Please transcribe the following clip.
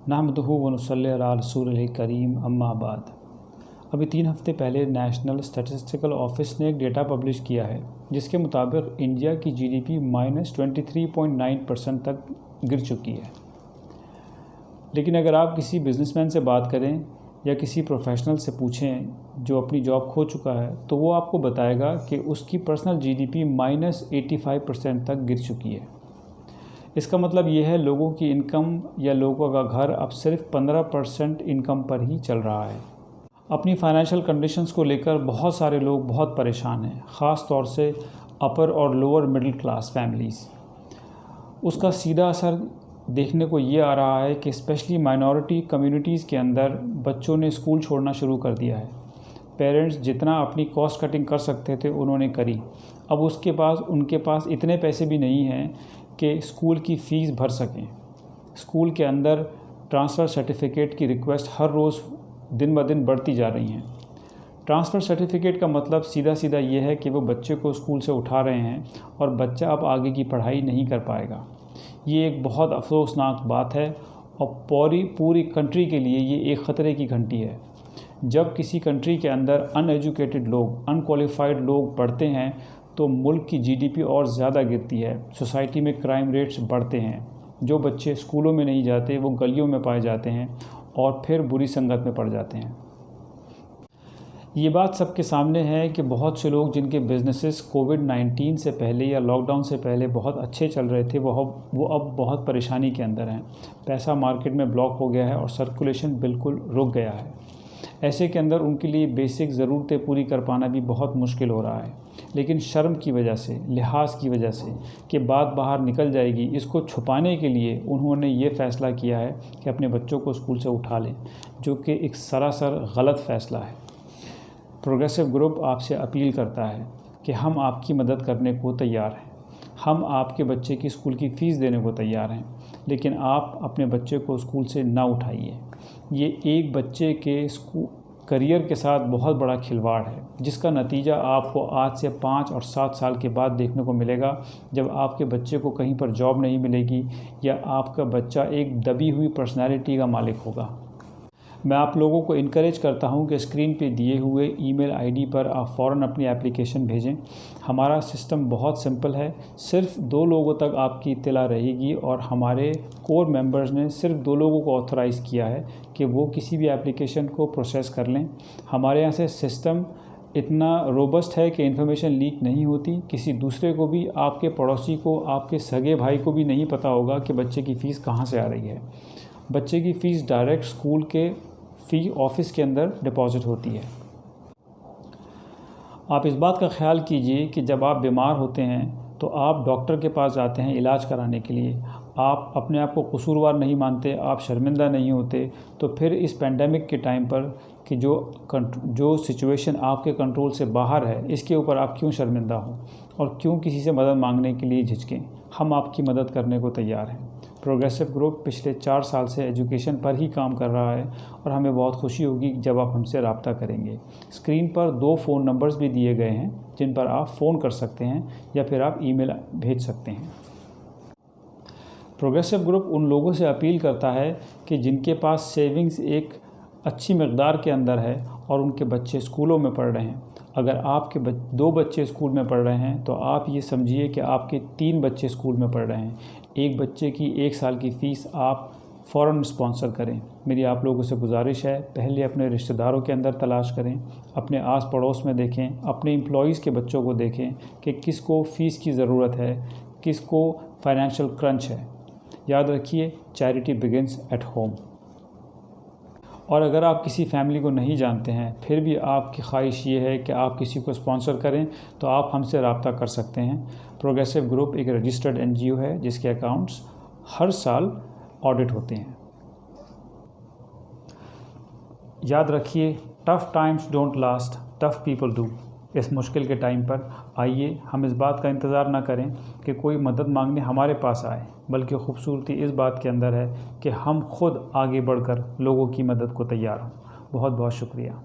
नहमदुहु व नुसल्ली अला रसूलिल करीम अम्मा बाद। अभी 3 हफ़्ते पहले नेशनल स्टैटिस्टिकल ऑफिस ने एक डेटा पब्लिश किया है जिसके मुताबिक इंडिया की जीडीपी -23.9% तक गिर चुकी है। लेकिन अगर आप किसी बिजनेसमैन से बात करें या किसी प्रोफेशनल से पूछें जो अपनी जॉब खो चुका है तो वो आपको बताएगा कि उसकी पर्सनल जीडीपी -85% तक गिर चुकी है। इसका मतलब ये है लोगों की इनकम या लोगों का घर अब सिर्फ 15% इनकम पर ही चल रहा है। अपनी फाइनेंशियल कंडीशंस को लेकर बहुत सारे लोग बहुत परेशान हैं, ख़ास तौर से अपर और लोअर मिडिल क्लास फैमिलीज़। उसका सीधा असर देखने को ये आ रहा है कि स्पेशली माइनॉरिटी कम्युनिटीज़ के अंदर बच्चों ने स्कूल छोड़ना शुरू कर दिया है। पेरेंट्स जितना अपनी कॉस्ट कटिंग कर सकते थे उन्होंने करी। अब उनके पास इतने पैसे भी नहीं हैं कि स्कूल की फ़ीस भर सकें। स्कूल के अंदर ट्रांसफ़र सर्टिफिकेट की रिक्वेस्ट हर रोज़ दिन ब दिन बढ़ती जा रही हैं। ट्रांसफ़र सर्टिफिकेट का मतलब सीधा ये है कि वो बच्चे को स्कूल से उठा रहे हैं और बच्चा अब आगे की पढ़ाई नहीं कर पाएगा। ये एक बहुत अफसोसनाक बात है और पूरी कंट्री के लिए ये एक ख़तरे की घंटी है। जब किसी कंट्री के अंदर अनएजुकेटेड लोग, अनक्वालिफाइड लोग बढ़ते हैं तो मुल्क की जीडीपी और ज़्यादा गिरती है, सोसाइटी में क्राइम रेट्स बढ़ते हैं। जो बच्चे स्कूलों में नहीं जाते वो गलियों में पाए जाते हैं और फिर बुरी संगत में पड़ जाते हैं। ये बात सबके सामने है कि बहुत से लोग जिनके बिजनेसेस कोविड-19 से पहले या लॉकडाउन से पहले बहुत अच्छे चल रहे थे वो अब बहुत परेशानी के अंदर हैं। पैसा मार्केट में ब्लॉक हो गया है और सर्कुलेशन बिल्कुल रुक गया है। ऐसे के अंदर उनके लिए बेसिक ज़रूरतें पूरी कर पाना भी बहुत मुश्किल हो रहा है। लेकिन शर्म की वजह से, लिहाज की वजह से कि बात बाहर निकल जाएगी, इसको छुपाने के लिए उन्होंने ये फ़ैसला किया है कि अपने बच्चों को स्कूल से उठा लें, जो कि एक सरासर गलत फ़ैसला है। प्रोग्रेसिव ग्रुप आपसे अपील करता है कि हम आपकी मदद करने को तैयार हैं। हम आपके बच्चे की स्कूल की फ़ीस देने को तैयार हैं, लेकिन आप अपने बच्चे को स्कूल से ना उठाइए। ये एक बच्चे के करियर के साथ बहुत बड़ा खिलवाड़ है, जिसका नतीजा आपको आज से 5 और 7 साल के बाद देखने को मिलेगा, जब आपके बच्चे को कहीं पर जॉब नहीं मिलेगी या आपका बच्चा एक दबी हुई पर्सनैलिटी का मालिक होगा। मैं आप लोगों को इनकरेज करता हूं कि स्क्रीन पे दिए हुए ईमेल आईडी पर आप फ़ौरन अपनी एप्लीकेशन भेजें। हमारा सिस्टम बहुत सिंपल है, सिर्फ 2 लोगों तक आपकी इत्तला रहेगी और हमारे कोर मेंबर्स ने सिर्फ 2 लोगों को ऑथराइज़ किया है कि वो किसी भी एप्लीकेशन को प्रोसेस कर लें। हमारे यहाँ से सिस्टम इतना रोबस्ट है कि इन्फॉर्मेशन लीक नहीं होती। किसी दूसरे को भी, आपके पड़ोसी को, आपके सगे भाई को भी नहीं पता होगा कि बच्चे की फ़ीस कहाँ से आ रही है। बच्चे की फ़ीस डायरेक्ट स्कूल के फ़ी ऑफिस के अंदर डिपॉज़िट होती है। आप इस बात का ख्याल कीजिए कि जब आप बीमार होते हैं तो आप डॉक्टर के पास जाते हैं इलाज कराने के लिए। आप अपने आप को कसूरवार नहीं मानते, आप शर्मिंदा नहीं होते, तो फिर इस पेंडेमिक के टाइम पर कि जो सिचुएशन आपके कंट्रोल से बाहर है, इसके ऊपर आप क्यों शर्मिंदा हो और क्यों किसी से मदद मांगने के लिए झिझकें। हम आपकी मदद करने को तैयार हैं। प्रोग्रेसिव ग्रुप पिछले 4 साल से एजुकेशन पर ही काम कर रहा है और हमें बहुत खुशी होगी जब आप हमसे रब्ता करेंगे। स्क्रीन पर 2 फ़ोन नंबर्स भी दिए गए हैं जिन पर आप फ़ोन कर सकते हैं या फिर आप ईमेल भेज सकते हैं। प्रोग्रेसिव ग्रुप उन लोगों से अपील करता है कि जिनके पास सेविंग्स एक अच्छी मकदार के अंदर है और उनके बच्चे स्कूलों में पढ़ रहे हैं। अगर आपके 2 बच्चे स्कूल में पढ़ रहे हैं तो आप ये समझिए कि आपके 3 बच्चे स्कूल में पढ़ रहे हैं। एक बच्चे की 1 साल की फ़ीस आप फ़ौरन स्पॉन्सर करें। मेरी आप लोगों से गुजारिश है, पहले अपने रिश्तेदारों के अंदर तलाश करें, अपने आस पड़ोस में देखें, अपने एम्प्लॉइज़ के बच्चों को देखें कि किसको फ़ीस की ज़रूरत है, किसको फाइनेंशियल क्रंच है। याद रखिए, चैरिटी बिगिंस एट होम। और अगर आप किसी फैमिली को नहीं जानते हैं फिर भी आपकी ख्वाहिश ये है कि आप किसी को स्पॉन्सर करें तो आप हमसे रब्ता कर सकते हैं। प्रोग्रेसिव ग्रुप एक रजिस्टर्ड एनजीओ है जिसके अकाउंट्स हर साल ऑडिट होते हैं। याद रखिए, tough times don't last, tough people do. इस मुश्किल के टाइम पर आइए हम इस बात का इंतज़ार ना करें कि कोई मदद मांगने हमारे पास आए, बल्कि खूबसूरती इस बात के अंदर है कि हम खुद आगे बढ़कर लोगों की मदद को तैयार हों। बहुत बहुत शुक्रिया।